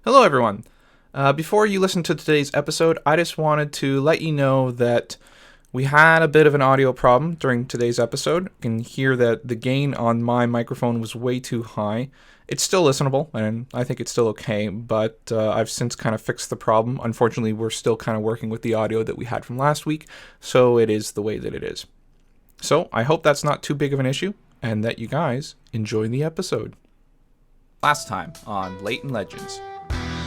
Hello, everyone. Before you listen to today's episode, I just wanted to let you know that we had a bit of an audio problem during today's episode. You can hear that the gain on my microphone was way too high. It's still listenable, and I think it's still okay, but I've since kind of fixed the problem. Unfortunately, we're still kind of working with the audio that we had from last week, so it is the way that it is. So I hope that's not too big of an issue, and that you guys enjoy the episode. Last time on Latent Legends.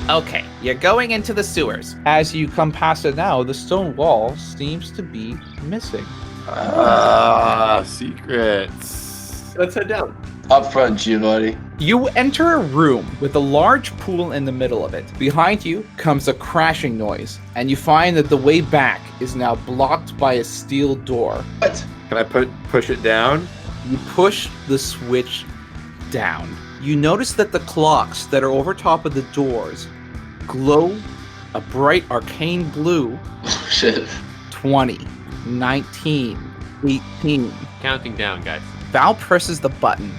Okay, you're going into the sewers. As you come past it now, the stone wall seems to be missing. Secrets. Let's head down. Up front, Giovanni. You enter a room with a large pool in the middle of it. Behind you comes a crashing noise, and you find that the way back is now blocked by a steel door. What? Can I push it down? You push the switch down. You notice that the clocks that are over top of the doors glow a bright arcane blue. Oh, shit. 20, 19, 18. Counting down, guys. Val presses the button,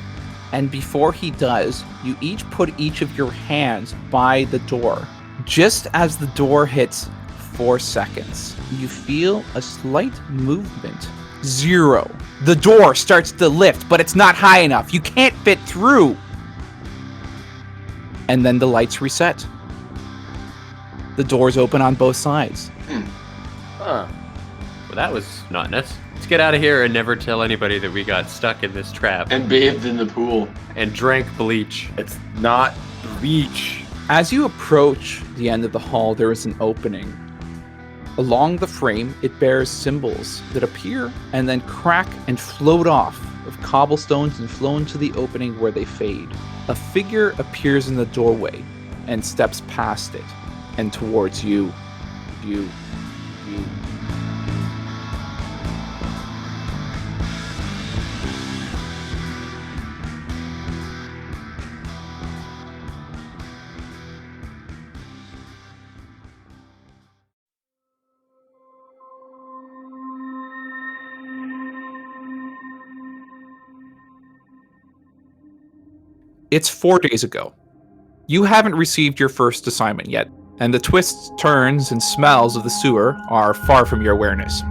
and before he does, you each put each of your hands by the door. Just as the door hits 4 seconds, you feel a slight movement. 0. The door starts to lift, but it's not high enough. You can't fit through. And then the lights reset. The doors open on both sides. Huh. Well, that was not nuts. Let's get out of here and never tell anybody that we got stuck in this trap. And bathed in the pool. And drank bleach. It's not bleach. As you approach the end of the hall, there is an opening. Along the frame, it bears symbols that appear and then crack and float off of cobblestones and flow into the opening where they fade. A figure appears in the doorway and steps past it and towards you. It's 4 days ago. You haven't received your first assignment yet, and the twists, turns, and smells of the sewer are far from your awareness.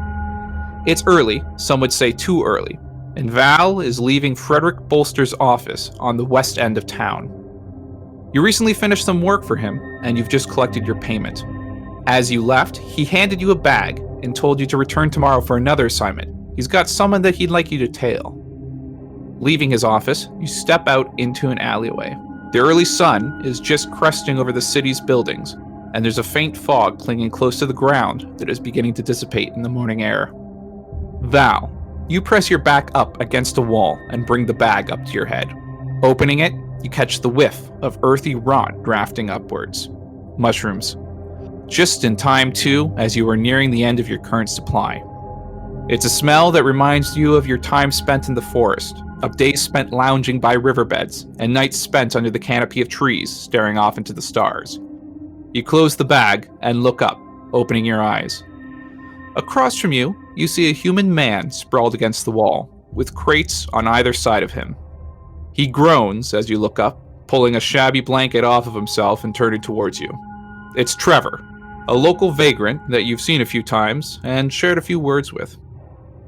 It's early, some would say too early, and Val is leaving Frederick Bolster's office on the west end of town. You recently finished some work for him, and you've just collected your payment. As you left, he handed you a bag and told you to return tomorrow for another assignment. He's got someone that he'd like you to tail. Leaving his office, you step out into an alleyway. The early sun is just cresting over the city's buildings, and there's a faint fog clinging close to the ground that is beginning to dissipate in the morning air. Val, you press your back up against a wall and bring the bag up to your head. Opening it, you catch the whiff of earthy rot drafting upwards. Mushrooms. Just in time, too, as you are nearing the end of your current supply. It's a smell that reminds you of your time spent in the forest, of days spent lounging by riverbeds, and nights spent under the canopy of trees, staring off into the stars. You close the bag and look up, opening your eyes. Across from you, you see a human man sprawled against the wall, with crates on either side of him. He groans as you look up, pulling a shabby blanket off of himself and turning towards you. It's Trevor, a local vagrant that you've seen a few times and shared a few words with.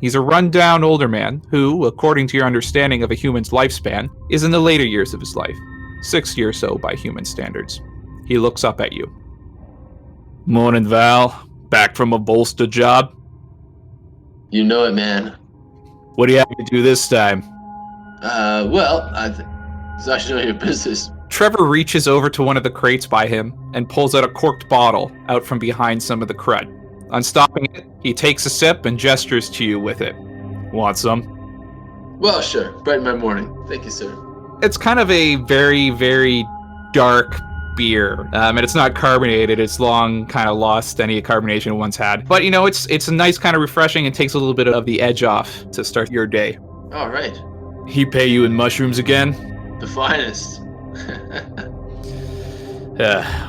He's a run-down older man who, according to your understanding of a human's lifespan, is in the later years of his life, 60 or so by human standards. He looks up at you. Morning, Val. Back from a Bolster job? You know it, man. What do you have to do this time? It's actually none of your business. Trevor reaches over to one of the crates by him and pulls out a corked bottle out from behind some of the crud. Unstopping it, he takes a sip and gestures to you with it. Want some? Well, sure. Brighten my morning. Thank you, sir. It's kind of a very, very dark beer. And it's not carbonated. It's long kind of lost any carbonation it once had. But, it's a nice kind of refreshing and takes a little bit of the edge off to start your day. All right. He pay you in mushrooms again? The finest.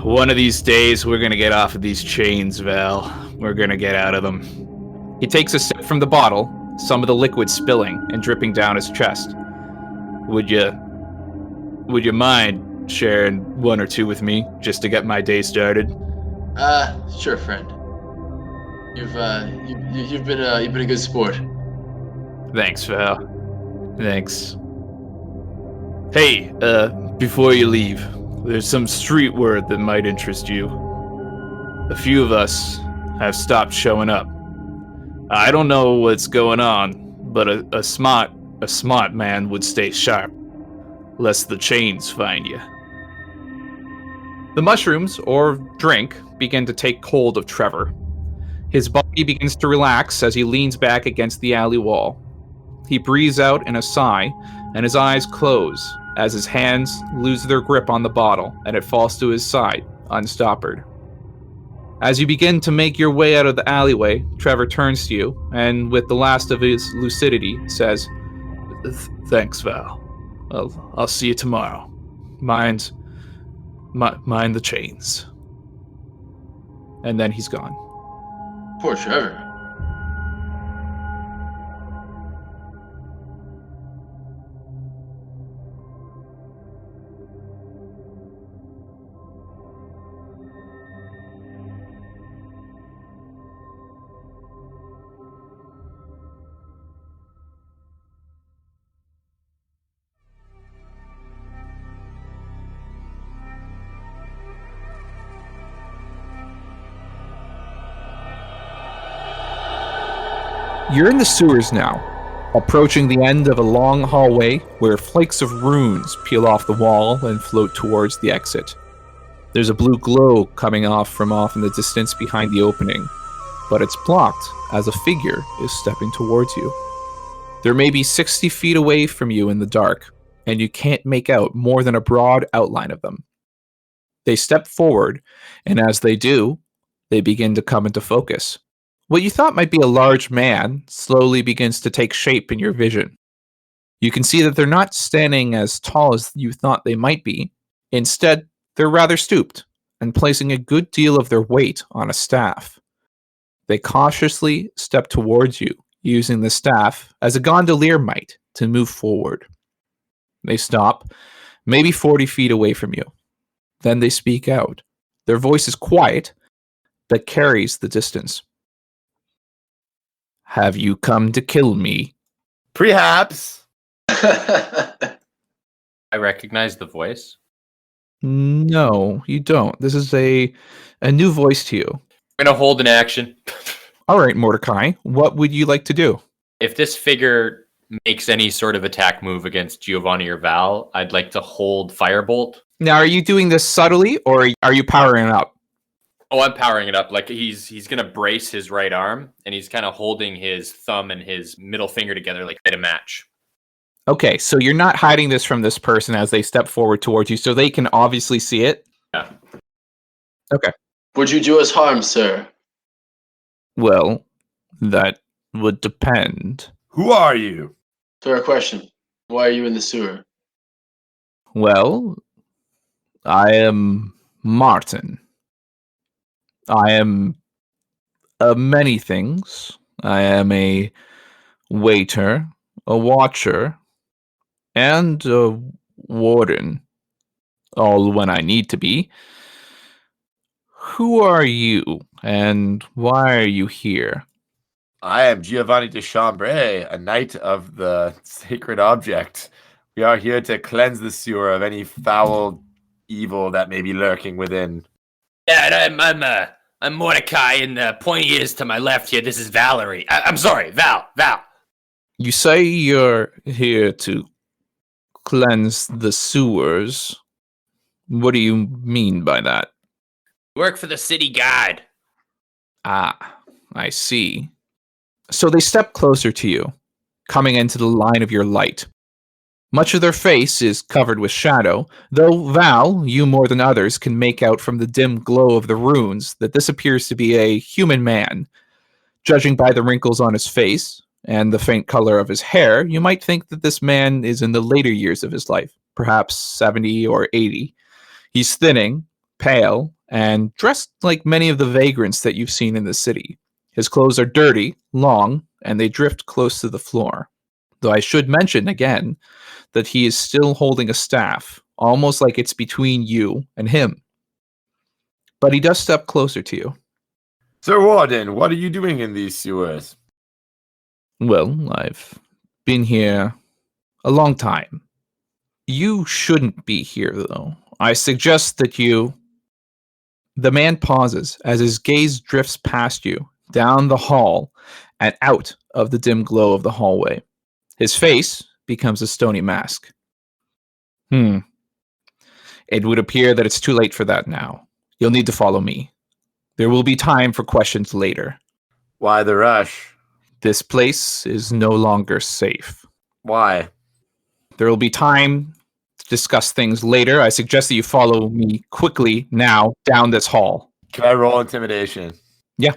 One of these days, we're gonna get off of these chains, Val. We're gonna get out of them. He takes a sip from the bottle, some of the liquid spilling and dripping down his chest. Would you mind sharing one or two with me just to get my day started? Sure, friend. You've been a good sport. Thanks, Val. Thanks. Hey, before you leave, there's some street word that might interest you. A few of us have stopped showing up. I don't know what's going on, but a smart man would stay sharp, lest the chains find you. The mushrooms, or drink, begin to take hold of Trevor. His body begins to relax as he leans back against the alley wall. He breathes out in a sigh, and his eyes close as his hands lose their grip on the bottle and it falls to his side, unstoppered. As you begin to make your way out of the alleyway, Trevor turns to you and, with the last of his lucidity, says, "Thanks, Val. I'll see you tomorrow. Mind the chains." And then he's gone. Poor Trevor. You're in the sewers now, approaching the end of a long hallway where flakes of runes peel off the wall and float towards the exit. There's a blue glow coming off in the distance behind the opening, but it's blocked as a figure is stepping towards you. There may be 60 feet away from you in the dark, and you can't make out more than a broad outline of them. They step forward, and as they do, they begin to come into focus. What you thought might be a large man slowly begins to take shape in your vision. You can see that they're not standing as tall as you thought they might be. Instead, they're rather stooped and placing a good deal of their weight on a staff. They cautiously step towards you, using the staff as a gondolier might to move forward. They stop, maybe 40 feet away from you. Then they speak out. Their voice is quiet, but carries the distance. "Have you come to kill me?" Perhaps. I recognize the voice. No, you don't. This is a new voice to you. I'm gonna hold an action. All right, Mordecai, what would you like to do? If this figure makes any sort of attack move against Giovanni or Val, I'd like to hold Firebolt. Now, are you doing this subtly, or are you powering it up? Oh, I'm powering it up. Like he's gonna brace his right arm, and he's kind of holding his thumb and his middle finger together, like at a match. Okay, so you're not hiding this from this person as they step forward towards you, so they can obviously see it? Yeah. Okay. Would you do us harm, sir? Well, that would depend. Who are you? Fair question. Why are you in the sewer? Well, I am Martin. I am many things. I am a waiter, a watcher, and a warden. All when I need to be. Who are you, and why are you here? I am Giovanni de Chambray, a knight of the sacred object. We are here to cleanse the sewer of any foul evil that may be lurking within. Yeah, and I'm Mordecai, and pointy ears to my left here. This is Valerie. I'm sorry, Val. You say you're here to cleanse the sewers. What do you mean by that? Work for the city guard. Ah, I see. So they step closer to you, coming into the line of your light. Much of their face is covered with shadow, though Val, you more than others, can make out from the dim glow of the runes that this appears to be a human man. Judging by the wrinkles on his face and the faint color of his hair, you might think that this man is in the later years of his life, perhaps 70 or 80. He's thinning, pale, and dressed like many of the vagrants that you've seen in the city. His clothes are dirty, long, and they drift close to the floor. Though I should mention again that he is still holding a staff, almost like it's between you and him. But he does step closer to you. Sir Warden, what are you doing in these sewers? Well, I've been here a long time. You shouldn't be here, though. I suggest that you... The man pauses as his gaze drifts past you, down the hall, and out of the dim glow of the hallway. His face becomes a stony mask. It would appear that it's too late for that now. You'll need to follow me. There will be time for questions later. Why the rush? This place is no longer safe. Why? There will be time to discuss things later. I suggest that you follow me quickly now down this hall. Can I roll intimidation? Yeah.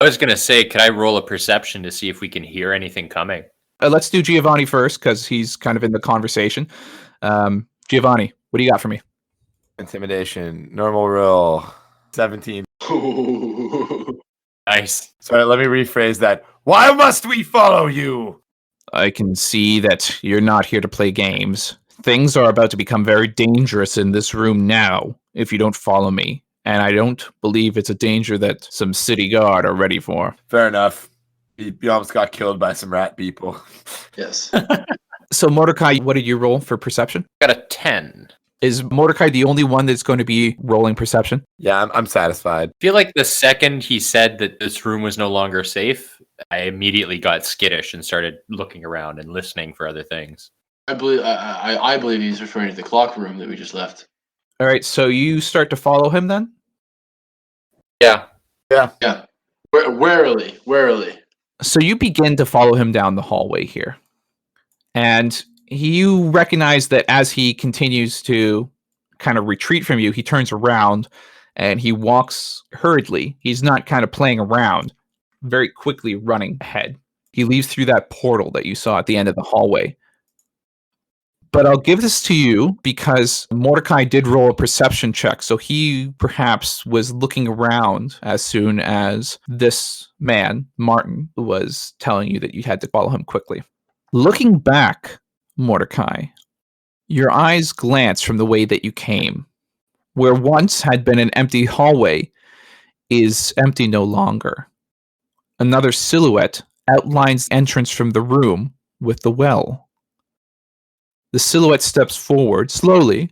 I was gonna say, could I roll a perception to see if we can hear anything coming? Let's do Giovanni first because he's kind of in the conversation. Giovanni, what do you got for me? Intimidation. Normal roll. 17. Nice. Sorry, let me rephrase that. Why must we follow you? I can see that you're not here to play games. Things are about to become very dangerous in this room now if you don't follow me. And I don't believe it's a danger that some city guard are ready for. Fair enough. You almost got killed by some rat people. Yes. So Mordecai, what did you roll for perception? Got a 10. Is Mordecai the only one that's going to be rolling perception? Yeah, I'm satisfied. I feel like the second he said that this room was no longer safe, I immediately got skittish and started looking around and listening for other things. I believe he's referring to the clock room that we just left. All right, so you start to follow him then? Yeah. Yeah. Warily. So you begin to follow him down the hallway here. And you recognize that as he continues to kind of retreat from you, he turns around and he walks hurriedly. He's not kind of playing around, very quickly running ahead. He leaves through that portal that you saw at the end of the hallway. But I'll give this to you because Mordecai did roll a perception check, so he perhaps was looking around as soon as this man, Martin, was telling you that you had to follow him quickly. Looking back, Mordecai, your eyes glance from the way that you came. Where once had been an empty hallway is empty no longer. Another silhouette outlines the entrance from the room with the well. The silhouette steps forward slowly,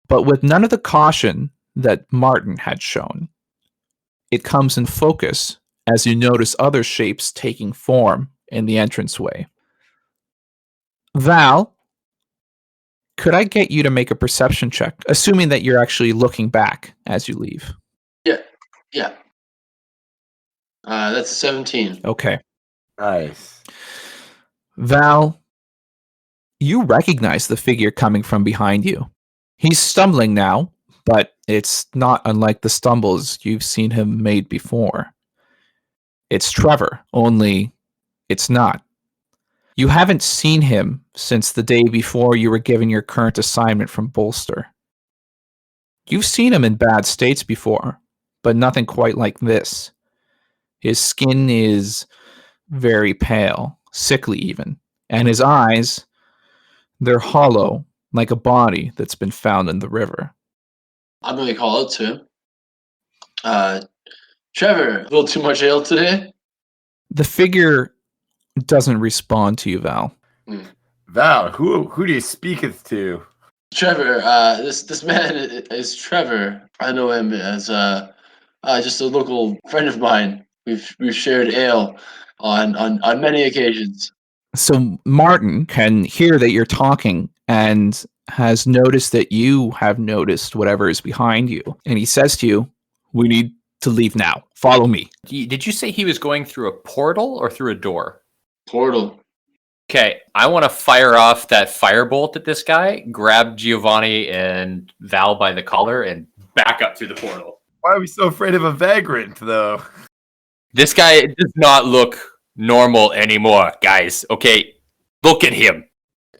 but with none of the caution that Martin had shown. It comes in focus as you notice other shapes taking form in the entranceway. Val, could I get you to make a perception check, assuming that you're actually looking back as you leave? Yeah. That's 17. Okay. Nice. Val, you recognize the figure coming from behind you. He's stumbling now, but it's not unlike the stumbles you've seen him made before. It's Trevor, only it's not. You haven't seen him since the day before you were given your current assignment from Bolster. You've seen him in bad states before, but nothing quite like this. His skin is very pale, sickly even, and his eyes, they're hollow, like a body that's been found in the river. I'm going to call out to him. Trevor, a little too much ale today? The figure doesn't respond to you, Val. Val, who do you speaketh to? Trevor, this man is Trevor. I know him as just a local friend of mine. We've shared ale on many occasions. So Martin can hear that you're talking and has noticed that you have noticed whatever is behind you. And he says to you, "We need to leave now. Follow me." Did you say he was going through a portal or through a door? Portal. Okay, I want to fire off that firebolt at this guy, grab Giovanni and Val by the collar, and back up through the portal. Why are we so afraid of a vagrant, though? This guy does not look normal anymore, guys. Okay, look at him.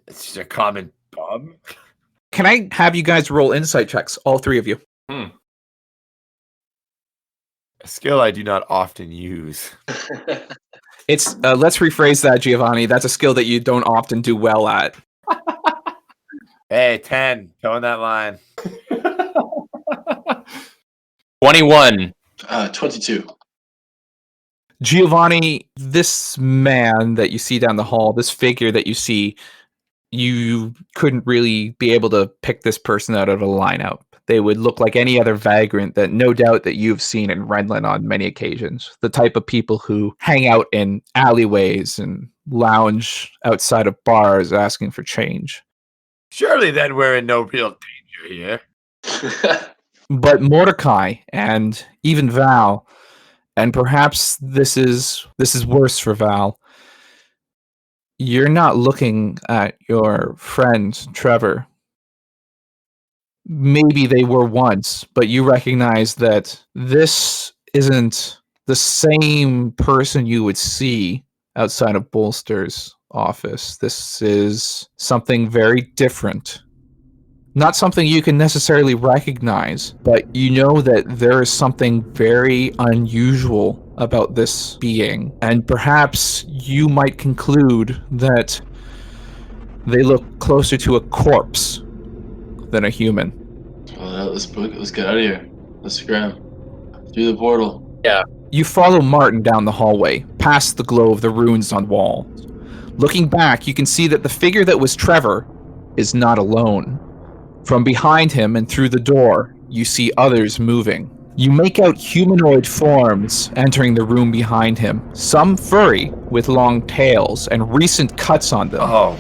It's just a common bum. Can I have you guys roll insight checks, all three of you? A skill I do not often use. It's let's rephrase that, Giovanni. That's a skill that you don't often do well at. Hey, 10. Towing that line. 21. 22. Giovanni, this man that you see down the hall, this figure that you see, you couldn't really be able to pick this person out of a lineup. They would look like any other vagrant that no doubt that you've seen in Renlin on many occasions. The type of people who hang out in alleyways and lounge outside of bars asking for change. Surely then we're in no real danger here. But Mordecai and even Val, and perhaps this is worse for Val, you're not looking at your friend Trevor. Maybe they were once, but you recognize that this isn't the same person you would see outside of Bolster's office. This is something very different. Not something you can necessarily recognize, but you know that there is something very unusual about this being, and perhaps you might conclude that they look closer to a corpse than a human. Well, let's get out of here. Let's scram through the portal. You follow Martin down the hallway, past the glow of the runes on walls. Looking back, you can see that the figure that was Trevor is not alone. From behind him and through the door, you see others moving. You make out humanoid forms entering the room behind him, some furry with long tails and recent cuts on them. Oh,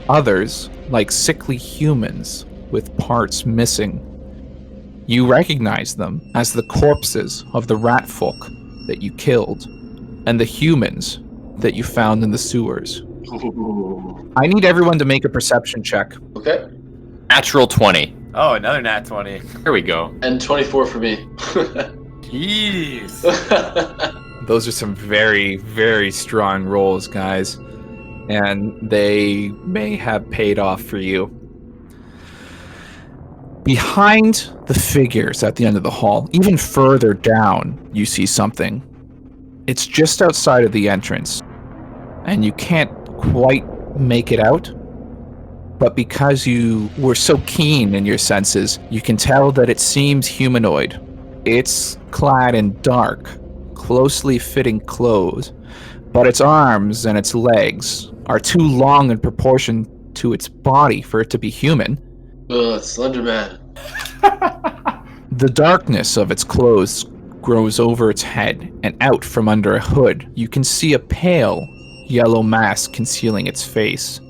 Others like sickly humans with parts missing. You recognize them as the corpses of the rat folk that you killed and the humans that you found in the sewers. Ooh. I need everyone to make a perception check. Okay. Natural 20. oh, another nat 20. Here we go. And 24 for me. Jeez. Those are some very, very strong rolls, guys. And they may have paid off for you. Behind the figures at the end of the hall, even further down, you see something. It's just outside of the entrance, and you can't quite make it out. But because you were so keen in your senses, you can tell that it seems humanoid. It's clad in dark, closely fitting clothes, but its arms and its legs are too long in proportion to its body for it to be human. Ugh, Slenderman. The darkness of its clothes grows over its head, and out from under a hood, you can see a pale, yellow mask concealing its face.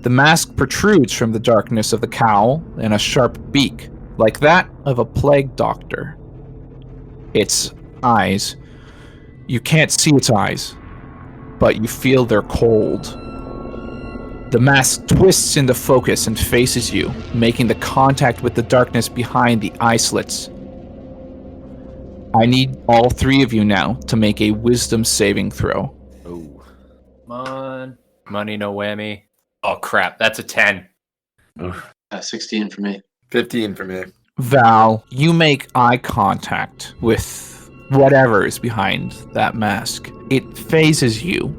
The mask protrudes from the darkness of the cowl in a sharp beak, like that of a plague doctor. Its eyes. You can't see its eyes, but you feel they're cold. The mask twists into focus and faces you, making the contact with the darkness behind the eye slits. I need all three of you now to make a wisdom saving throw. Oh. Come on. Money, no whammy. Oh, crap. That's a 10. 16 for me. 15 for me. Val, you make eye contact with whatever is behind that mask. It phases you,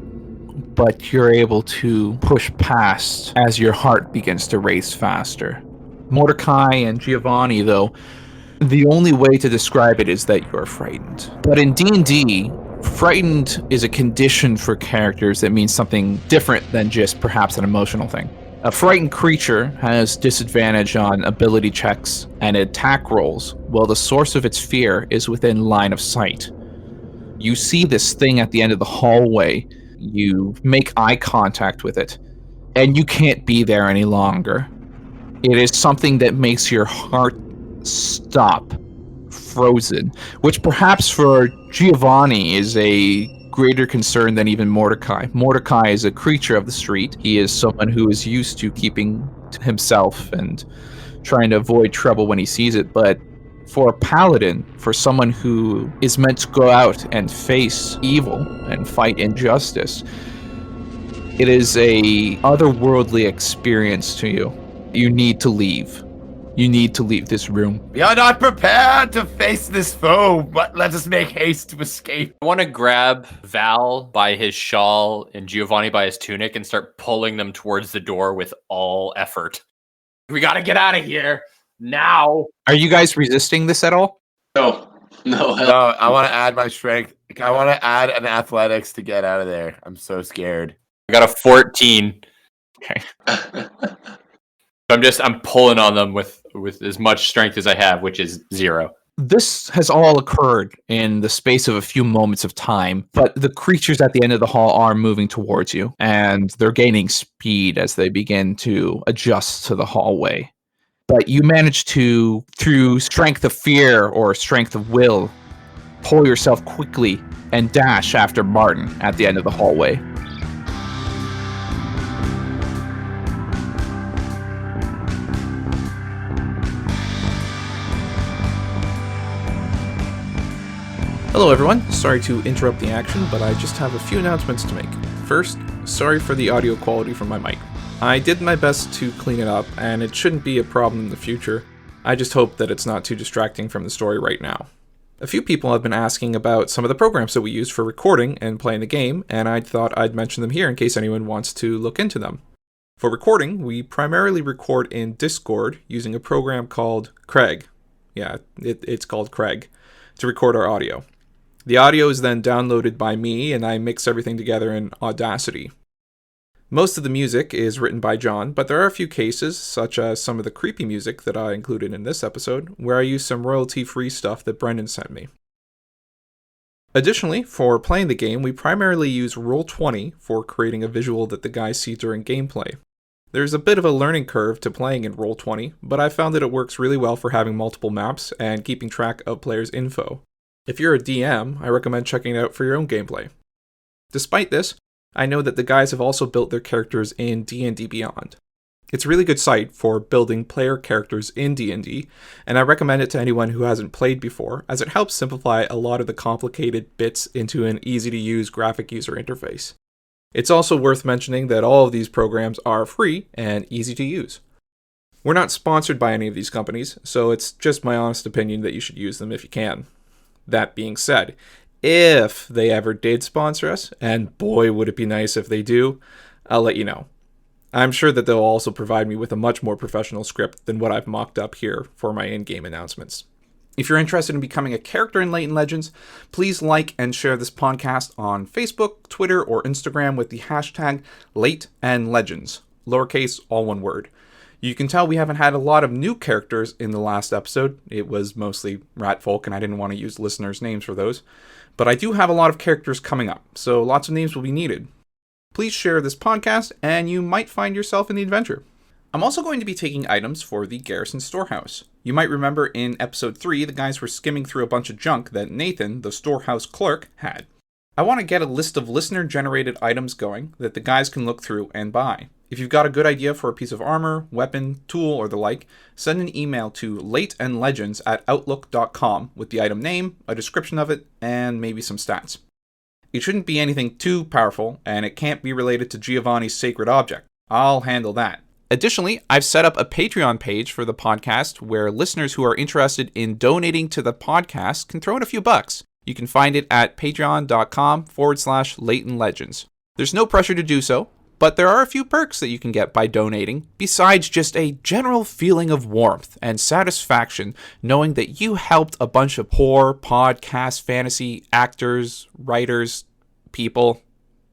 but you're able to push past as your heart begins to race faster. Mordecai and Giovanni, though, the only way to describe it is that you're frightened. But in D&D, frightened is a condition for characters that means something different than just perhaps an emotional thing. A frightened creature has disadvantage on ability checks and attack rolls, while the source of its fear is within line of sight. You see this thing at the end of the hallway, you make eye contact with it, and you can't be there any longer. It is something that makes your heart stop, frozen, which perhaps for Giovanni is a greater concern than even Mordecai. Mordecai is a creature of the street. He is someone who is used to keeping to himself and trying to avoid trouble when he sees it, but for a paladin, for someone who is meant to go out and face evil and fight injustice, it is a otherworldly experience to you. You need to leave. You need to leave this room. We are not prepared to face this foe, but let us make haste to escape. I want to grab Val by his shawl and Giovanni by his tunic and start pulling them towards the door with all effort. We got to get out of here now. Are you guys resisting this at all? No, No, I want to add my strength. I want to add an athletics to get out of there. I'm so scared. I got a 14. Okay. I'm pulling on them with as much strength as I have, which is 0. This has all occurred in the space of a few moments of time, but the creatures at the end of the hall are moving towards you, and they're gaining speed as they begin to adjust to the hallway. But you manage to, through strength of fear or strength of will, pull yourself quickly and dash after Martin at the end of the hallway. Hello everyone, sorry to interrupt the action, but I just have a few announcements to make. First, sorry for the audio quality from my mic. I did my best to clean it up, and it shouldn't be a problem in the future. I just hope that it's not too distracting from the story right now. A few people have been asking about some of the programs that we use for recording and playing the game, and I thought I'd mention them here in case anyone wants to look into them. For recording, we primarily record in Discord using a program called Craig. Yeah, it's called Craig, to record our audio. The audio is then downloaded by me, and I mix everything together in Audacity. Most of the music is written by John, but there are a few cases, such as some of the creepy music that I included in this episode, where I use some royalty-free stuff that Brendan sent me. Additionally, for playing the game, we primarily use Roll20 for creating a visual that the guys see during gameplay. There's a bit of a learning curve to playing in Roll20, but I found that it works really well for having multiple maps and keeping track of players' info. If you're a DM, I recommend checking it out for your own gameplay. Despite this, I know that the guys have also built their characters in D&D Beyond. It's a really good site for building player characters in D&D, and I recommend it to anyone who hasn't played before, as it helps simplify a lot of the complicated bits into an easy-to-use graphic user interface. It's also worth mentioning that all of these programs are free and easy to use. We're not sponsored by any of these companies, so it's just my honest opinion that you should use them if you can. That being said, if they ever did sponsor us, and boy would it be nice if they do, I'll let you know. I'm sure that they'll also provide me with a much more professional script than what I've mocked up here for my in-game announcements. If you're interested in becoming a character in Leighton Legends, please like and share this podcast on Facebook, Twitter, or Instagram with the hashtag LateandLegends, lowercase, all one word. You can tell we haven't had a lot of new characters in the last episode. It was mostly Ratfolk, and I didn't want to use listeners' names for those. But I do have a lot of characters coming up, so lots of names will be needed. Please share this podcast, and you might find yourself in the adventure. I'm also going to be taking items for the Garrison Storehouse. You might remember in episode 3, the guys were skimming through a bunch of junk that Nathan, the storehouse clerk, had. I want to get a list of listener-generated items going that the guys can look through and buy. If you've got a good idea for a piece of armor, weapon, tool, or the like, send an email to lateandlegends@outlook.com with the item name, a description of it, and maybe some stats. It shouldn't be anything too powerful, and it can't be related to Giovanni's sacred object. I'll handle that. Additionally, I've set up a Patreon page for the podcast where listeners who are interested in donating to the podcast can throw in a few bucks. You can find it at patreon.com/LateandLegends. There's no pressure to do so, but there are a few perks that you can get by donating, besides just a general feeling of warmth and satisfaction knowing that you helped a bunch of poor podcast fantasy actors, writers, people.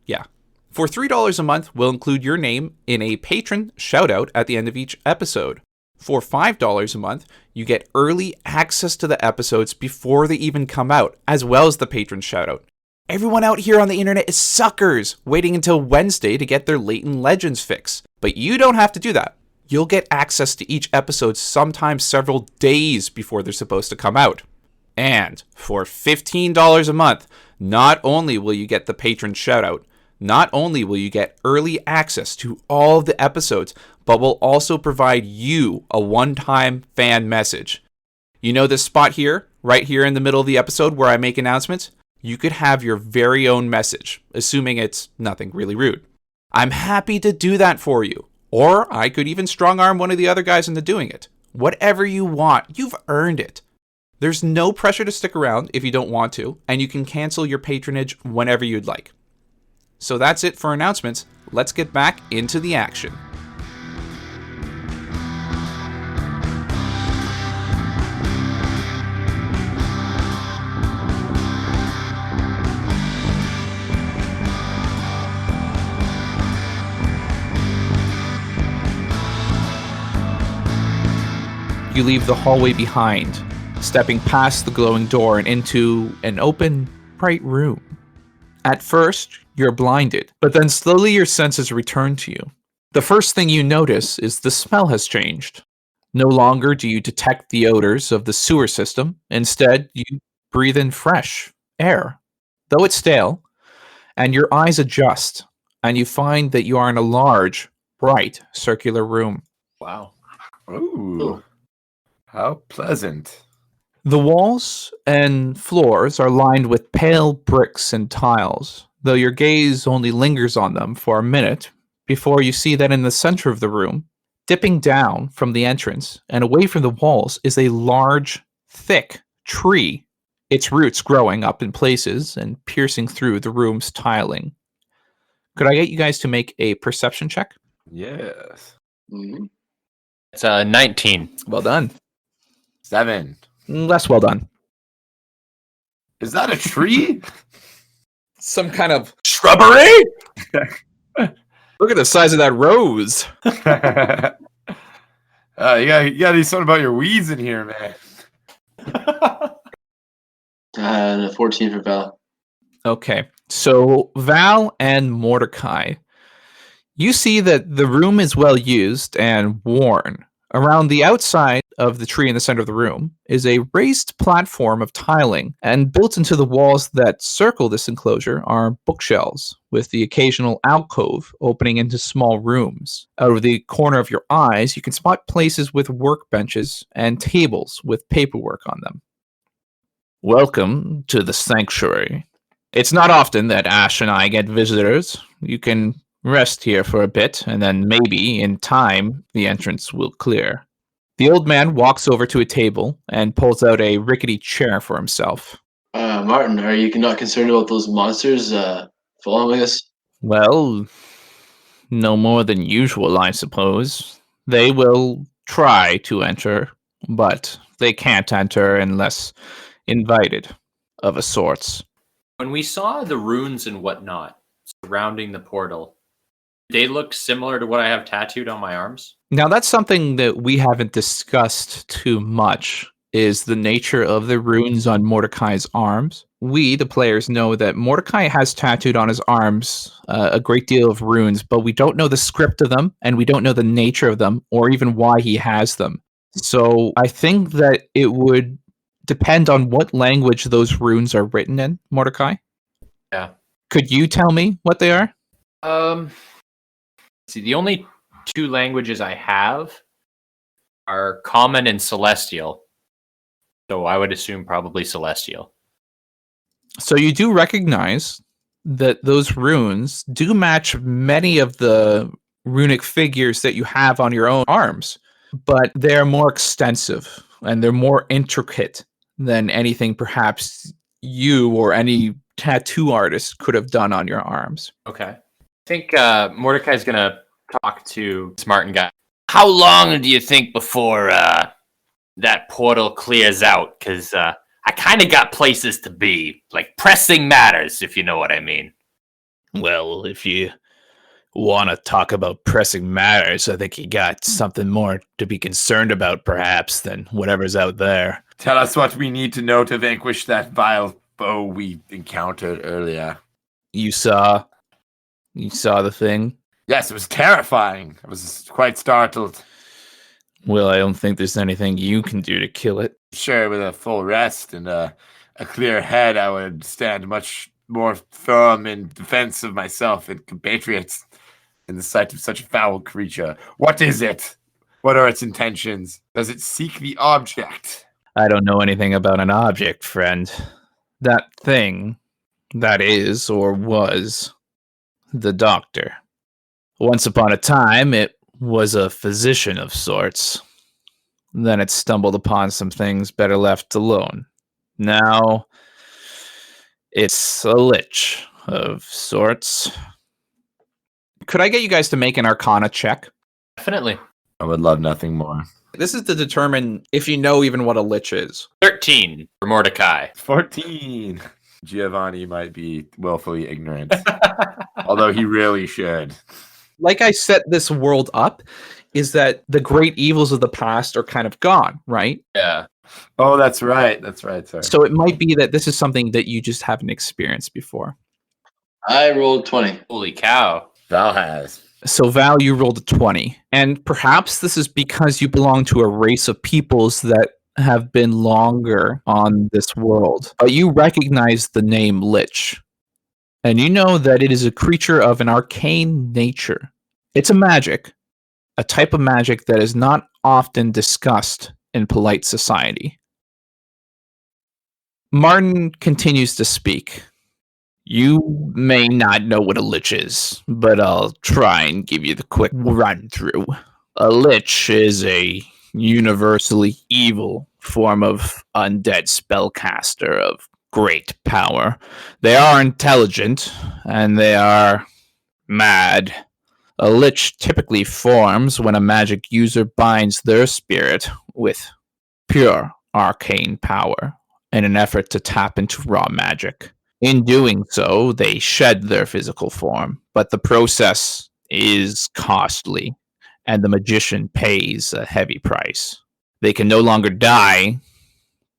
Yeah. For $3 a month, we'll include your name in a patron shoutout at the end of each episode. For $5 a month, you get early access to the episodes before they even come out, as well as the patron shoutout. Everyone out here on the internet is suckers, waiting until Wednesday to get their Leighton Legends fix. But you don't have to do that. You'll get access to each episode sometimes several days before they're supposed to come out. And for $15 a month, not only will you get the patron shoutout, not only will you get early access to all of the episodes, but we'll also provide you a one-time fan message. You know this spot here, right here in the middle of the episode where I make announcements? You could have your very own message, assuming it's nothing really rude. I'm happy to do that for you, or I could even strong-arm one of the other guys into doing it. Whatever you want. You've earned it. There's no pressure to stick around if you don't want to, and you can cancel your patronage whenever you'd like. So that's it for announcements. Let's get back into the action. You leave the hallway behind, stepping past the glowing door and into an open, bright room. At first, you're blinded, but then slowly your senses return to you. The first thing you notice is the smell has changed. No longer do you detect the odors of the sewer system. Instead, you breathe in fresh air, though it's stale, and your eyes adjust, and you find that you are in a large, bright, circular room. Wow. Ooh. How pleasant. The walls and floors are lined with pale bricks and tiles, though your gaze only lingers on them for a minute before you see that in the center of the room, dipping down from the entrance and away from the walls, is a large, thick tree, its roots growing up in places and piercing through the room's tiling. Could I get you guys to make a perception check? Yes. Mhm. It's 19. Well done. 7. Less well done. Is that a tree? Some kind of Shrubbery? look at the size of that rose. You gotta do something about your weeds in here, man. 14 for Val. Okay, so Val and Mordecai, you see that the room is well used and worn. Around the outside of the tree in the center of the room is a raised platform of tiling, and built into the walls that circle this enclosure are bookshelves, with the occasional alcove opening into small rooms. Out of the corner of your eyes, you can spot places with workbenches and tables with paperwork on them. Welcome to the sanctuary. It's not often that Ash and I get visitors. You can rest here for a bit, and then maybe, in time, the entrance will clear. The old man walks over to a table and pulls out a rickety chair for himself. Martin, are you not concerned about those monsters following us? Well, no more than usual, I suppose. They will try to enter, but they can't enter unless invited, of a sorts. When we saw the runes and whatnot surrounding the portal, they look similar to what I have tattooed on my arms. Now, that's something that we haven't discussed too much, is the nature of the runes on Mordecai's arms. We, the players, know that Mordecai has tattooed on his arms a great deal of runes, but we don't know the script of them, and we don't know the nature of them, or even why he has them. So I think that it would depend on what language those runes are written in, Mordecai. Yeah. Could you tell me what they are? See, the only two languages I have are Common and Celestial. So I would assume probably Celestial. So you do recognize that those runes do match many of the runic figures that you have on your own arms, but they're more extensive and they're more intricate than anything perhaps you or any tattoo artist could have done on your arms. Okay. I think Mordecai's going to talk to Smartin guy. How long do you think before that portal clears out? Because I kind of got places to be, like pressing matters, if you know what I mean. Well, if you want to talk about pressing matters, I think you got something more to be concerned about, perhaps, than whatever's out there. Tell us what we need to know to vanquish that vile foe we encountered earlier. You saw the thing? Yes, it was terrifying. I was quite startled. Well, I don't think there's anything you can do to kill it. Sure, with a full rest and a clear head, I would stand much more firm in defense of myself and compatriots in the sight of such a foul creature. What is it? What are its intentions? Does it seek the object? I don't know anything about an object, friend. That thing, that is, or was, the doctor. Once upon a time, it was a physician of sorts. then it stumbled upon some things better left alone. Now, it's a lich of sorts. Could I get you guys to make an Arcana check? Definitely. I would love nothing more. This is to determine if you know even what a lich is. 13 for Mordecai. 14. Giovanni might be willfully ignorant, although he really should. Like I set this world up, is that the great evils of the past are kind of gone, right? Yeah. Oh, that's right. That's right. Sorry. So it might be that this is something that you just haven't experienced before. I rolled 20. Holy cow. Val has. So Val, you rolled a 20. And perhaps this is because you belong to a race of peoples that have been longer on this world. But you recognize the name Lich. And you know that it is a creature of an arcane nature. It's a magic, a type of magic that is not often discussed in polite society. Martin continues to speak. You may not know what a lich is, but I'll try and give you the quick run through. A lich is a universally evil form of undead spellcaster of great power. They are intelligent, and they are mad. A lich typically forms when a magic user binds their spirit with pure arcane power in an effort to tap into raw magic. In doing so, they shed their physical form, but the process is costly, and the magician pays a heavy price. They can no longer die,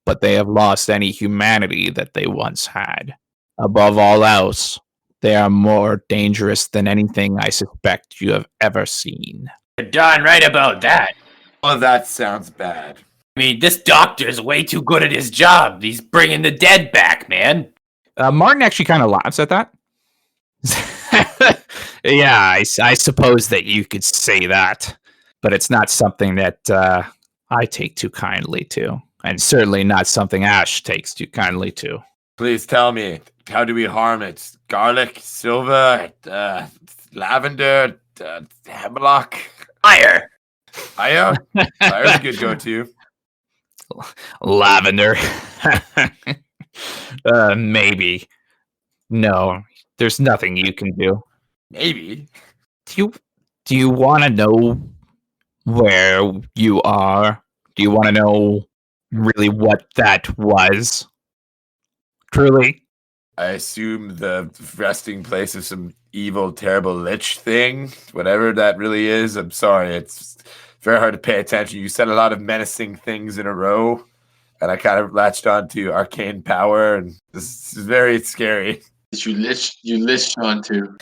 but they have lost any humanity that they once had. Above all else, they are more dangerous than anything I suspect you have ever seen. You're darn right about that. Oh, that sounds bad. I mean, this doctor's way too good at his job. He's bringing the dead back, man. Martin actually kind of laughs at that. Yeah, I suppose that you could say that, but it's not something that I take too kindly to, and certainly not something Ash takes too kindly to. Please tell me, how do we harm it? Garlic, silver, lavender, hemlock? Fire. Fire? Fire's a good go-to. Lavender. Maybe. No, there's nothing you can do. Maybe. Do you want to know where you are? Do you want to know really what that was? Truly? I assume the resting place of some evil, terrible lich thing, whatever that really is. I'm sorry, it's very hard to pay attention. You said a lot of menacing things in a row, and I kind of latched on to arcane power, and this is very scary. You liched onto.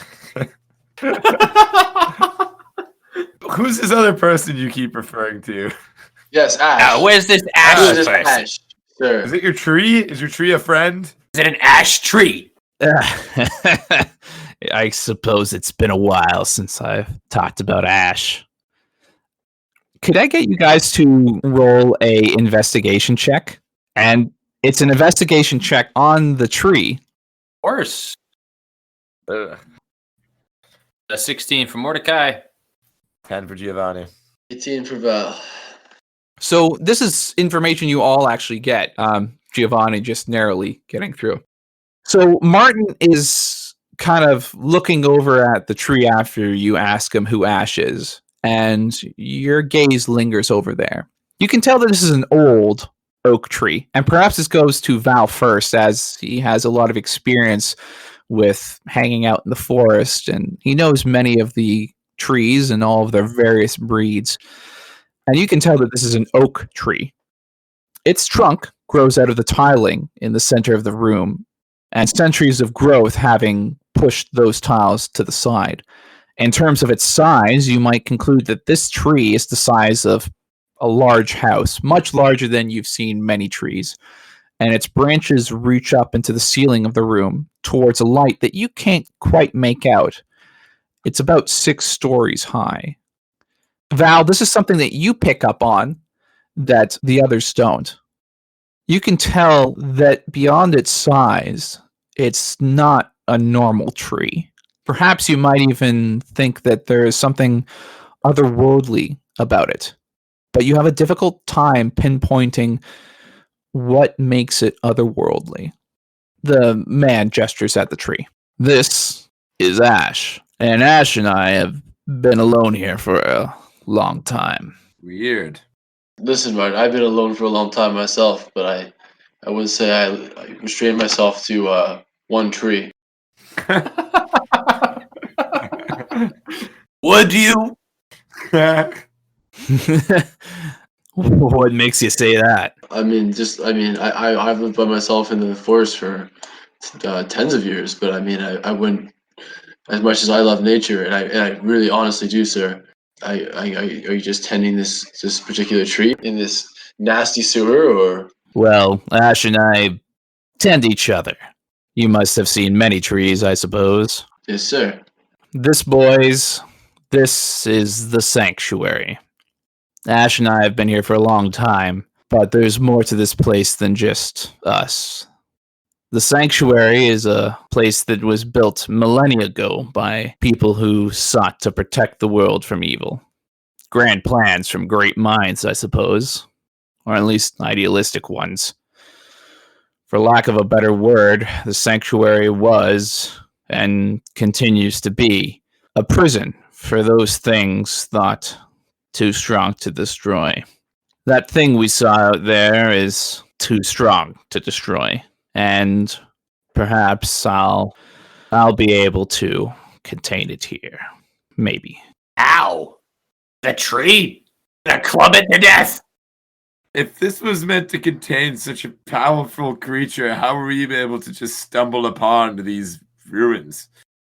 Who's this other person you keep referring to? Yes, Ash. Where's this ash Where's this person? Ash, sir? Is it your tree? Is your tree a friend? Is it an ash tree? I suppose it's been a while since I've talked about Ash. Could I get you guys to roll a investigation check? And it's an investigation check on the tree. Of course. Ugh. A 16 for Mordecai. 10 for Giovanni. 18 for Val. So this is information you all actually get. Giovanni just narrowly getting through. So Martin is kind of looking over at the tree after you ask him who Ash is, and your gaze lingers over there. You can tell that this is an old oak tree, and perhaps this goes to Val first, as he has a lot of experience with hanging out in the forest, and he knows many of the trees and all of their various breeds. And you can tell that this is an oak tree. Its trunk grows out of the tiling in the center of the room, and centuries of growth having pushed those tiles to the side. In terms of its size, you might conclude that this tree is the size of a large house, much larger than you've seen many trees, and its branches reach up into the ceiling of the room towards a light that you can't quite make out. It's about 6 stories high. Val, this is something that you pick up on that the others don't. You can tell that beyond its size, it's not a normal tree. Perhaps you might even think that there is something otherworldly about it. but you have a difficult time pinpointing what makes it otherworldly. The man gestures at the tree. This is Ash, and Ash and I have been alone here for a long time. Weird. Listen, Martin, I've been alone for a long time myself, but I would say I restrained myself to one tree. Would you? What makes you say that? I've lived by myself in the forest for tens of years, but I wouldn't, as much as I love nature, and I really honestly do, sir. Are you just tending this particular tree in this nasty sewer, or? Well, Ash and I tend each other. You must have seen many trees, I suppose. Yes, sir. This, boys, this is the sanctuary. Ash and I have been here for a long time, but there's more to this place than just us. The sanctuary is a place that was built millennia ago by people who sought to protect the world from evil. Grand plans from great minds, I suppose, or at least idealistic ones. For lack of a better word, the sanctuary was, and continues to be, a prison for those things thought too strong to destroy. That thing we saw out there is too strong to destroy, and perhaps I'll be able to contain it here. Maybe. Ow! The tree! Gonna club it to death! If this was meant to contain such a powerful creature, how were we able to just stumble upon these ruins?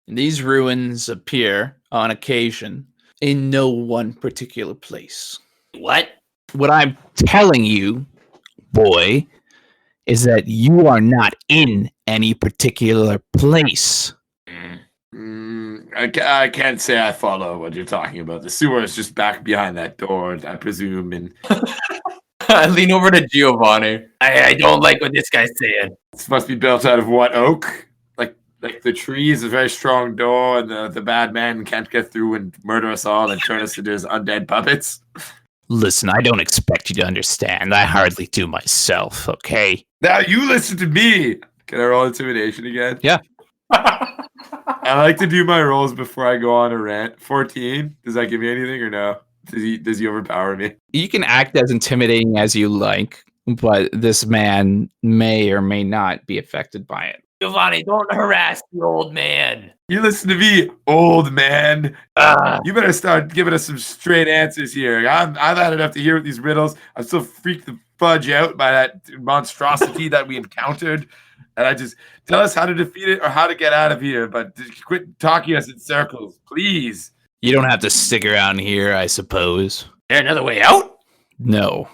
These ruins appear, on occasion, in no one particular place. What? What I'm telling you, boy, is that you are not in any particular place. I can't say I follow what you're talking about. The sewer is just back behind that door, I presume, and I lean over to Giovanni. I don't like what this guy's saying. this must be built out of what, oak? Like the tree is a very strong door, and the bad man can't get through and murder us all and turn us into his undead puppets. Listen, I don't expect you to understand. I hardly do myself, okay? Now you listen to me. Can I roll intimidation again? Yeah. I like to do my rolls before I go on a rant. 14. Does that give me anything or no? Does he overpower me? You can act as intimidating as you like, but this man may or may not be affected by it. Giovanni, don't harass the old man. You listen to me, old man. You better start giving us some straight answers here. I've had enough to hear with these riddles. I'm still freaked the fudge out by that monstrosity that we encountered. And I just tell us how to defeat it or how to get out of here. But quit talking us in circles, please. You don't have to stick around here, I suppose. Is there another way out? No.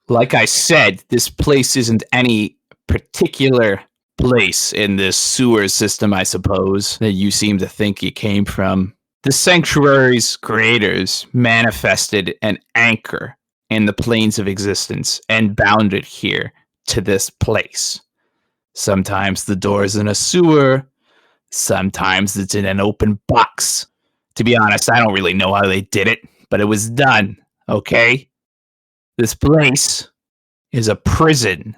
Like I said, this place isn't any particular place in this sewer system, I suppose, that you seem to think you came from. The sanctuary's creators manifested an anchor in the planes of existence and bound it here to this place. Sometimes the door's in a sewer, sometimes it's in an open box. To be honest, I don't really know how they did it, but it was done, okay? This place is a prison.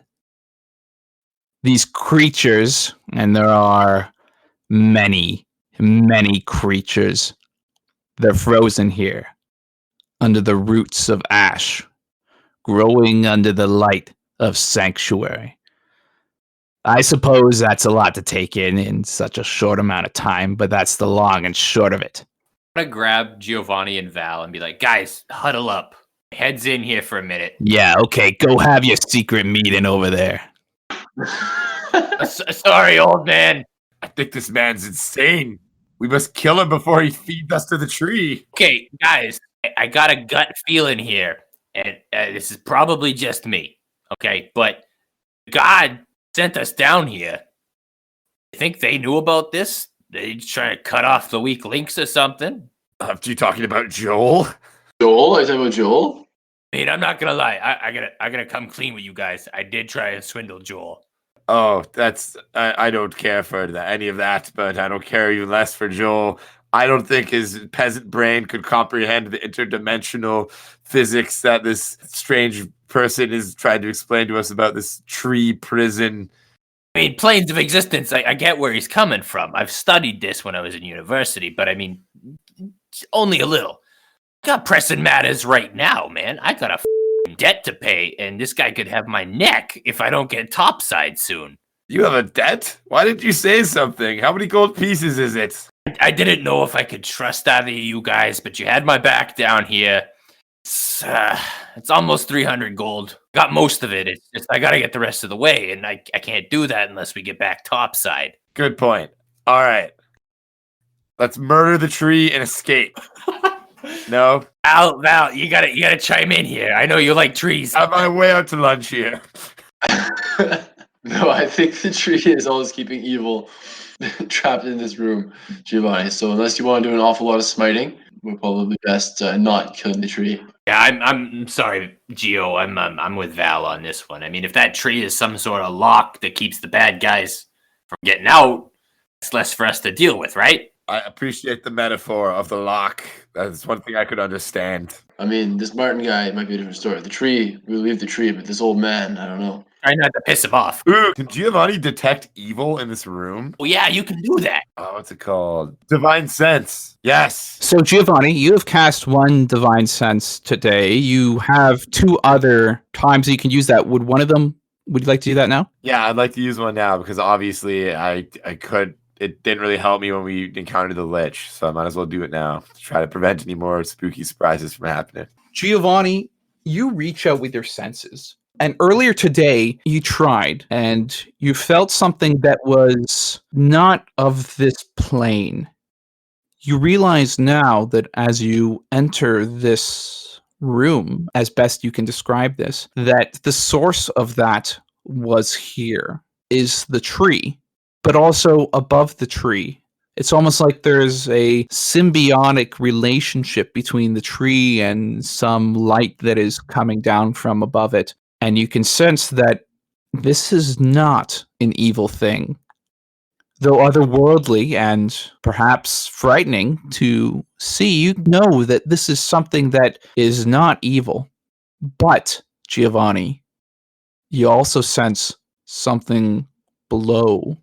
These creatures, and there are many, many creatures, they're frozen here under the roots of ash, growing under the light of sanctuary. I suppose that's a lot to take in such a short amount of time, but that's the long and short of it. I'm gonna grab Giovanni and Val and be like, guys, huddle up. Heads in here for a minute. Yeah, okay, go have your secret meeting over there. Sorry, old man. I think this man's insane. We must kill him before he feeds us to the tree. Okay, guys, I got a gut feeling here, and this is probably just me, okay? But God sent us down here. I think they knew about this. They trying to cut off the weak links or something. Are you talking about Joel? Joel? Are you talking about Joel? I mean, I'm not gonna lie. I gotta come clean with you guys. I did try and swindle Joel. Oh, I don't care for any of that, but I don't care even less for Joel. I don't think his peasant brain could comprehend the interdimensional physics that this strange person is trying to explain to us about this tree prison. I mean, planes of existence, I get where he's coming from. I've studied this when I was in university, but I mean, only a little. Got pressing matters right now, man. I got a debt to pay, and this guy could have my neck if I don't get topside soon. You have a debt? Why didn't you say something? How many gold pieces is it? I didn't know if I could trust either of you guys, but you had my back down here. It's almost 300 gold. Got most of it. It's just I gotta get the rest of the way, and I can't do that unless we get back topside. Good point. All right. Let's murder the tree and escape. No? Val, you gotta chime in here. I know you like trees. I'm on my way out to lunch here. No, I think the tree is always keeping evil trapped in this room, Giovanni. So unless you want to do an awful lot of smiting, we're probably best not killing the tree. Yeah, I'm sorry, Gio. I'm with Val on this one. I mean, if that tree is some sort of lock that keeps the bad guys from getting out, it's less for us to deal with, right? I appreciate the metaphor of the lock. That's one thing I could understand. I mean, this Martin guy might be a different story. The tree, we leave the tree, but this old man, I don't know. Try not to piss him off. Ooh, can Giovanni detect evil in this room? Well, yeah, you can do that. Oh, what's it called? Divine sense. Yes. So, Giovanni, you have cast one divine sense today. You have 2 other times that you can use that. Would you like to do that now? Yeah, I'd like to use one now because obviously I could. It didn't really help me when we encountered the Lich, so I might as well do it now to try to prevent any more spooky surprises from happening. Giovanni, you reach out with your senses. And earlier today, you tried and you felt something that was not of this plane. You realize now that as you enter this room, as best you can describe this, that the source of that was here, is the tree, but also above the tree. It's almost like there's a symbiotic relationship between the tree and some light that is coming down from above it. And you can sense that this is not an evil thing. Though otherworldly and perhaps frightening to see, you know that this is something that is not evil. But, Giovanni, you also sense something below,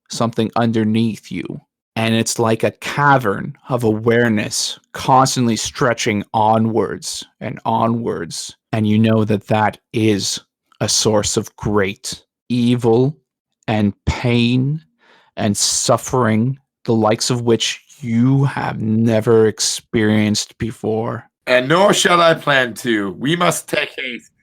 something underneath you. And it's like a cavern of awareness constantly stretching onwards and onwards. And you know that that is a source of great evil and pain and suffering, the likes of which you have never experienced before. And nor shall I plan to. We must take haste.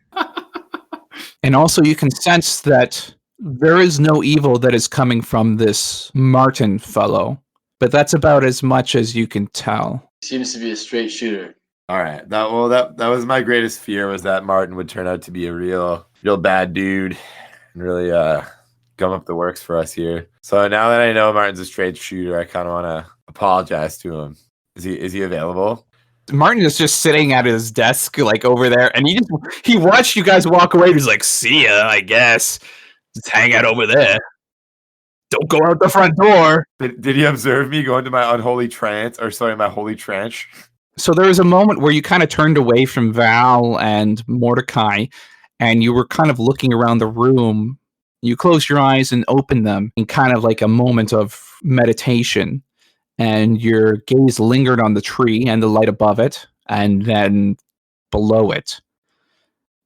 And also you can sense that there is no evil that is coming from this Martin fellow, but that's about as much as you can tell. Seems to be a straight shooter. All right. That was my greatest fear, was that Martin would turn out to be a real bad dude and really gum up the works for us here. So now that I know Martin's a straight shooter, I kind of want to apologize to him. Is he available? Martin is just sitting at his desk, like over there, and he watched you guys walk away. He's like, "See ya, I guess. Just hang out over there. Don't go out the front door." Did he observe me go into my holy trance? So there was a moment where you kind of turned away from Val and Mordecai, and you were kind of looking around the room. You closed your eyes and opened them in kind of like a moment of meditation, and your gaze lingered on the tree and the light above it, and then below it.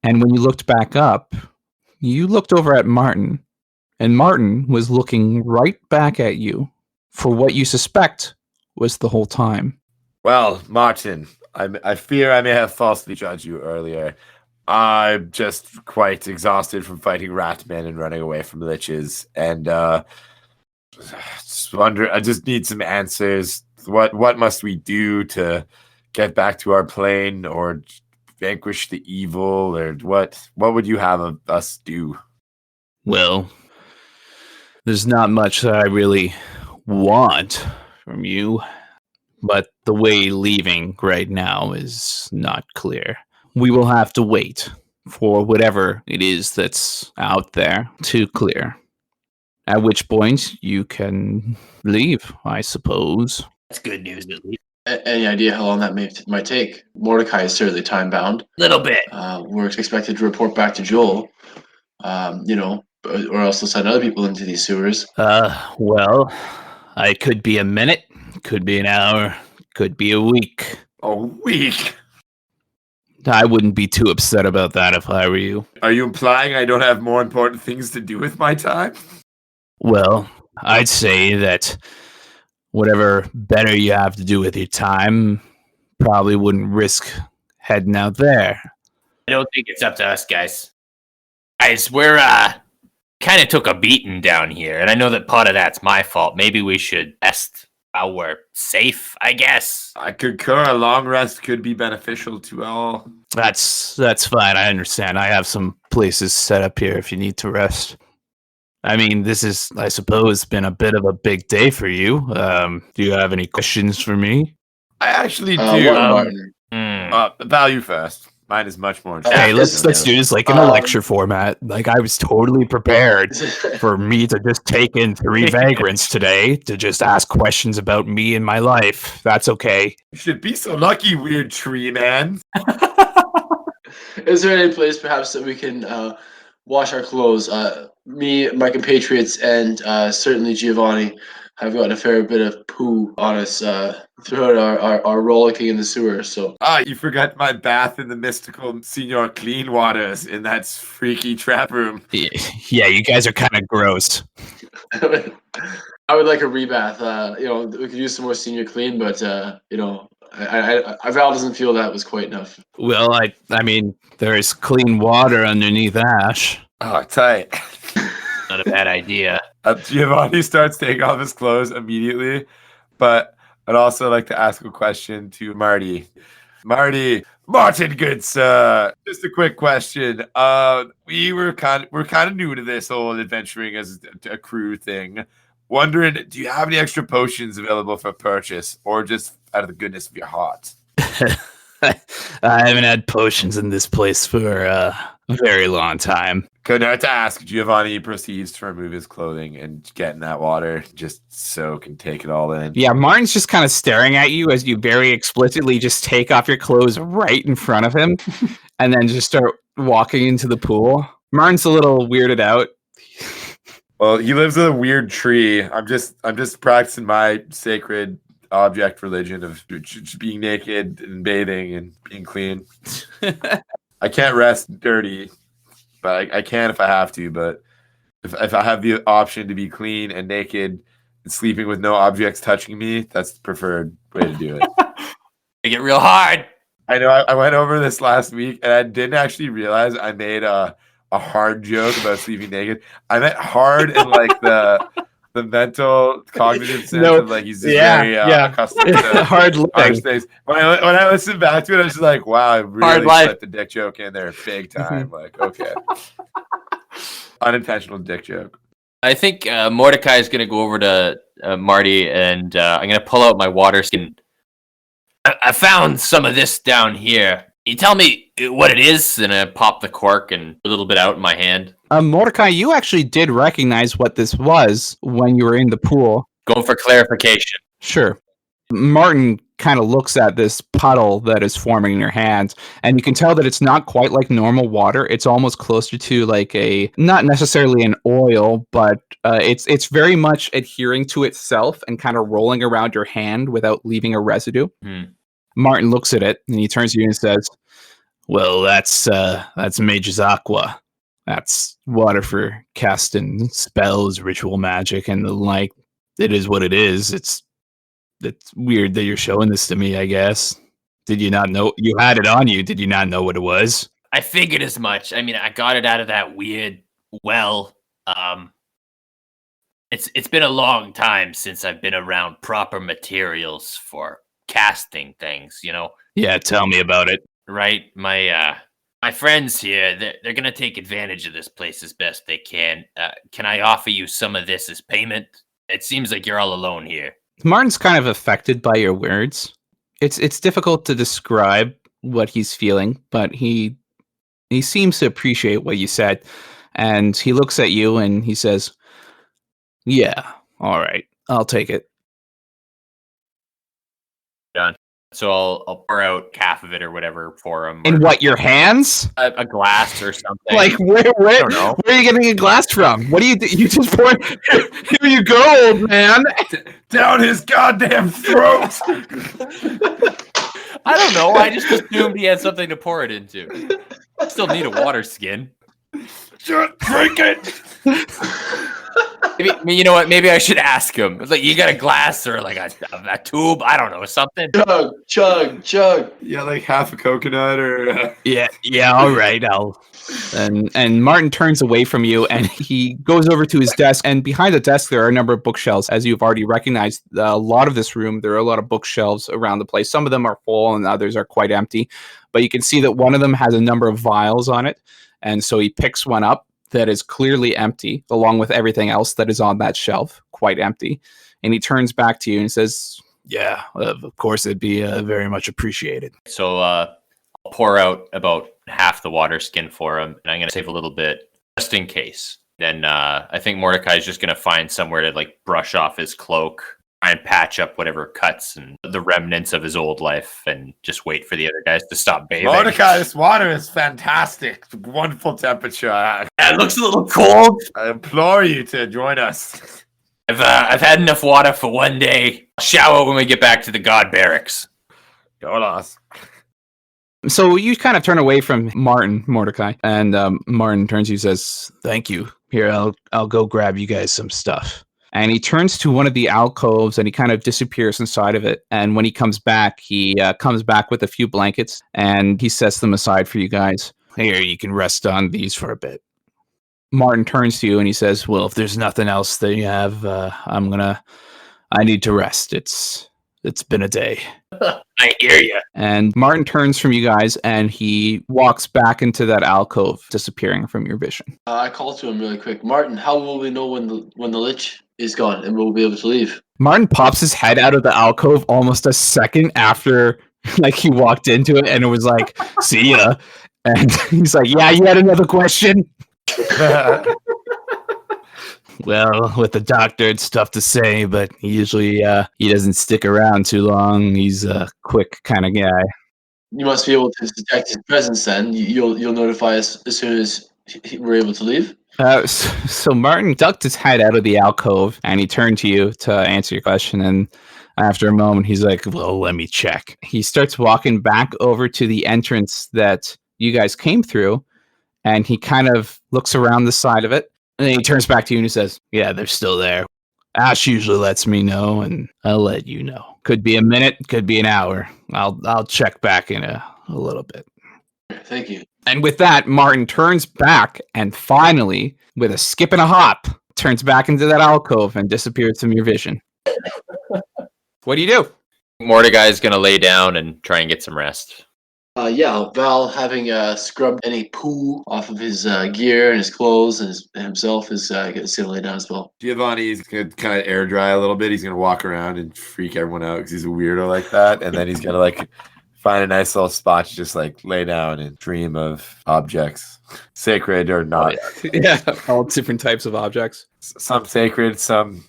And when you looked back up, you looked over at Martin, and Martin was looking right back at you for what you suspect was the whole time. Well, Martin, I fear I may have falsely judged you earlier. I'm just quite exhausted from fighting ratmen and running away from liches, and I just need some answers. What must we do to get back to our plane, or vanquish the evil, or what would you have us do? Well, there's not much that I really want from you, but the way leaving right now is not clear. We will have to wait for whatever it is that's out there to clear. At which point you can leave, I suppose. That's good news, at least. Any idea how long that might take? Mordecai is certainly time bound. Little bit. We're expected to report back to Joel. Or else they'll send other people into these sewers. Well, I could be a minute, could be an hour, could be a week. A week? I wouldn't be too upset about that if I were you. Are you implying I don't have more important things to do with my time? Well, I'd say that whatever better you have to do with your time, probably wouldn't risk heading out there. I don't think it's up to us, guys. Guys, we're kind of took a beating down here, and I know that part of that's my fault. Maybe we should rest while we're safe, I guess. I concur. A long rest could be beneficial to all. That's fine. I understand. I have some places set up here if you need to rest. I mean, this is, I suppose, been a bit of a big day for you. Do you have any questions for me? I actually do. Value first. Mine is much more. Hey, let's do this like in a lecture format. Like I was totally prepared for me to just take in 3 vagrants today to just ask questions about me and my life. That's okay. You should be so lucky, weird tree man. Is there any place perhaps that we can wash our clothes? Me, my compatriots, and certainly Giovanni have gotten a fair bit of poo on us throughout our rollicking in the sewer. So You forgot my bath in the mystical Senor Clean Waters in that freaky trap room. Yeah, you guys are kind of gross. I would like a rebath. We could use some more Senior Clean, but Val doesn't feel that was quite enough. Well, I mean, there's clean water underneath Ash. Oh, tight. Not a bad idea. Giovanni starts taking off his clothes immediately, but I'd also like to ask a question to Marty. Martin, good sir. Just a quick question. We're kind of new to this whole adventuring as a crew thing. Wondering, do you have any extra potions available for purchase, or just out of the goodness of your heart? I haven't had potions in this place for a very long time. Couldn't hurt to ask. Giovanni proceeds to remove his clothing and get in that water, just soak and take it all in. Yeah, Martin's just kind of staring at you as you very explicitly just take off your clothes right in front of him and then just start walking into the pool. Martin's a little weirded out. Well, he lives in a weird tree. I'm just practicing my sacred object religion of just being naked and bathing and being clean. I can't rest dirty, but I can if I have to. But if I have the option to be clean and naked and sleeping with no objects touching me, that's the preferred way to do it. Make it real hard. I know I went over this last week and I didn't actually realize I made a hard joke about sleeping naked. I meant hard in like the mental cognitive sense of like he's just very accustomed to hard living. things. When I listened back to it, I was just like, wow, I really slipped the dick joke in there big time. Like, okay. Unintentional dick joke. I think Mordecai is going to go over to Marty and I'm going to pull out my water skin. I found some of this down here. Can you tell me what it is? And I pop the cork and a little bit out in my hand. Mordecai, you actually did recognize what this was when you were in the pool. Going for clarification. Sure. Martin kind of looks at this puddle that is forming in your hands, and you can tell that it's not quite like normal water. It's almost closer to like not necessarily an oil, but it's very much adhering to itself and kind of rolling around your hand without leaving a residue. Martin looks at it and he turns to you and says, "Well, that's Mage's Aqua. That's water for casting spells, ritual magic, and the like. It is what it is. It's weird that you're showing this to me, I guess. Did you not know you had it on you? Did you not know what it was?" I figured as much. I mean, I got it out of that weird well. It's been a long time since I've been around proper materials for casting things, you know. Yeah, tell me about it. Right, my friends here, they're gonna take advantage of this place as best they can. Can I offer you some of this as payment? It seems like you're all alone here. Martin's kind of affected by your words. It's difficult to describe what he's feeling, but he seems to appreciate what you said, and he looks at you and he says, "Yeah, all right, I'll take it." Done. So I'll pour out half of it or whatever for him. In what, your hands? A glass or something. Like, where don't know. are you getting a glass from? What do you do? You just pour here you go, old man. Down his goddamn throat. I don't know. I just assumed he had something to pour it into. Still need a water skin. Just drink it. Maybe, you know what? Maybe I should ask him. Like, you got a glass or like a tube? I don't know, something. Chug. Yeah, like half a coconut or. Yeah, all right. And Martin turns away from you and he goes over to his desk. And behind the desk, there are a number of bookshelves. As you've already recognized, a lot of this room, there are a lot of bookshelves around the place. Some of them are full and others are quite empty. But you can see that one of them has a number of vials on it. And so he picks one up that is clearly empty, along with everything else that is on that shelf, quite empty. And he turns back to you and says, yeah, of course, it'd be very much appreciated. So I'll pour out about half the water skin for him, and I'm going to save a little bit just in case. Then I think Mordecai is just going to find somewhere to like brush off his cloak, try and patch up whatever cuts and the remnants of his old life, and just wait for the other guys to stop bathing. Mordecai, this water is fantastic. Wonderful temperature. It looks a little cold. I implore you to join us. I've had enough water for one day. I'll shower when we get back to the guard barracks. Go lost. So you kind of turn away from Mordecai, and Martin turns to you and says, thank you. Here, I'll go grab you guys some stuff. And he turns to one of the alcoves and he kind of disappears inside of it. And when he comes back, he comes back with a few blankets and he sets them aside for you guys. Here, you can rest on these for a bit. Martin turns to you and he says, well, if there's nothing else that you have, I need to rest. It's been a day. I hear you. And Martin turns from you guys and he walks back into that alcove, disappearing from your vision. I call to him really quick. Martin, how will we know when the lich is gone and we'll be able to leave? Martin pops his head out of the alcove almost a second after like he walked into it and it was like, see ya. And he's like, yeah, you had another question? Well, with the doctor, it's tough to say, but usually he doesn't stick around too long. He's a quick kind of guy. You must be able to detect his presence then. You'll notify us as soon as we're able to leave? So Martin ducked his head out of the alcove and he turned to you to answer your question. And after a moment, he's like, well, let me check. He starts walking back over to the entrance that you guys came through. And he kind of looks around the side of it. And then he turns back to you and he says, yeah, they're still there. Ash usually lets me know, and I'll let you know. Could be a minute, could be an hour. I'll check back in a little bit. Thank you. And with that, Martin turns back and finally, with a skip and a hop, turns back into that alcove and disappears from your vision. What do you do? Mordecai's going to lay down and try and get some rest. Val, having scrubbed any poo off of his gear and his clothes and himself, is going to lay down as well. Giovanni's going to kind of air dry a little bit. He's going to walk around and freak everyone out because he's a weirdo like that. And then he's going to like find a nice little spot to just like lay down and dream of objects, sacred or not. Yeah, all different types of objects. Some sacred, some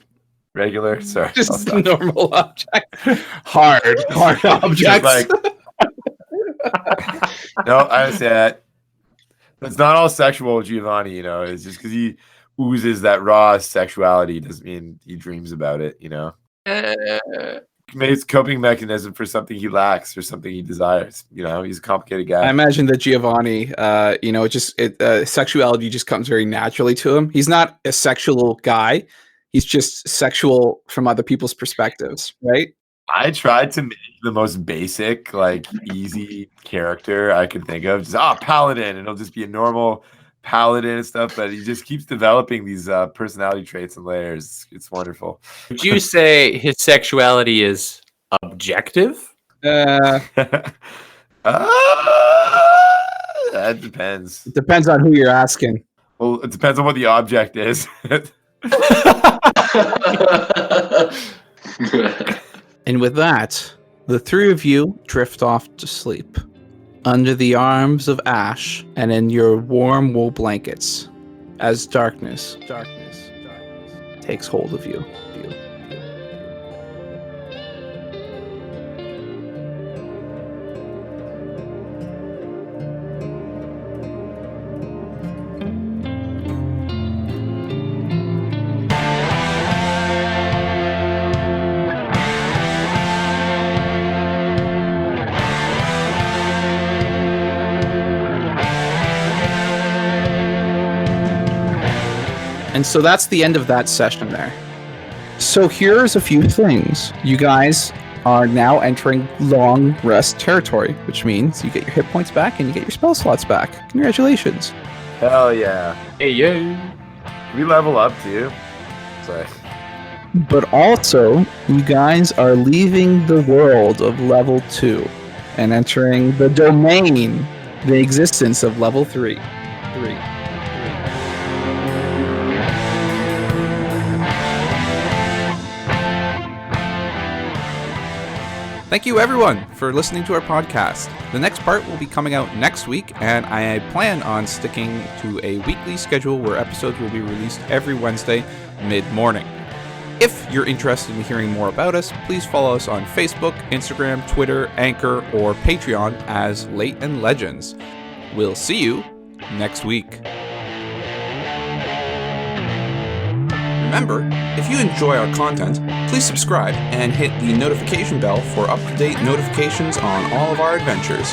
regular. Sorry, Just normal object. Hard objects. Just like, no, I say that. It's not all sexual, Giovanni. You know, it's just because he oozes that raw sexuality doesn't mean he dreams about it. You know, maybe it's a coping mechanism for something he lacks or something he desires. You know, he's a complicated guy. I imagine that Giovanni, sexuality just comes very naturally to him. He's not a sexual guy. He's just sexual from other people's perspectives, right? I tried to make the most basic, like easy character I could think of. Just paladin, and it'll just be a normal paladin and stuff. But he just keeps developing these personality traits and layers. It's wonderful. Would you say his sexuality is objective? That depends. It depends on who you're asking. Well, it depends on what the object is. And with that, the three of you drift off to sleep under the arms of Ash and in your warm wool blankets as darkness takes hold of you. And so that's the end of that session there. So here's a few things. You guys are now entering long rest territory, which means you get your hit points back and you get your spell slots back. Congratulations. Hell yeah. Hey, yo. Can we level up too? Sorry. But also, you guys are leaving the world of level 2 and entering the domain, the existence of level 3. Thank you, everyone, for listening to our podcast. The next part will be coming out next week, and I plan on sticking to a weekly schedule where episodes will be released every Wednesday mid-morning. If you're interested in hearing more about us, please follow us on Facebook, Instagram, Twitter, Anchor, or Patreon as Late and Legends. We'll see you next week. Remember, if you enjoy our content, please subscribe and hit the notification bell for up-to-date notifications on all of our adventures.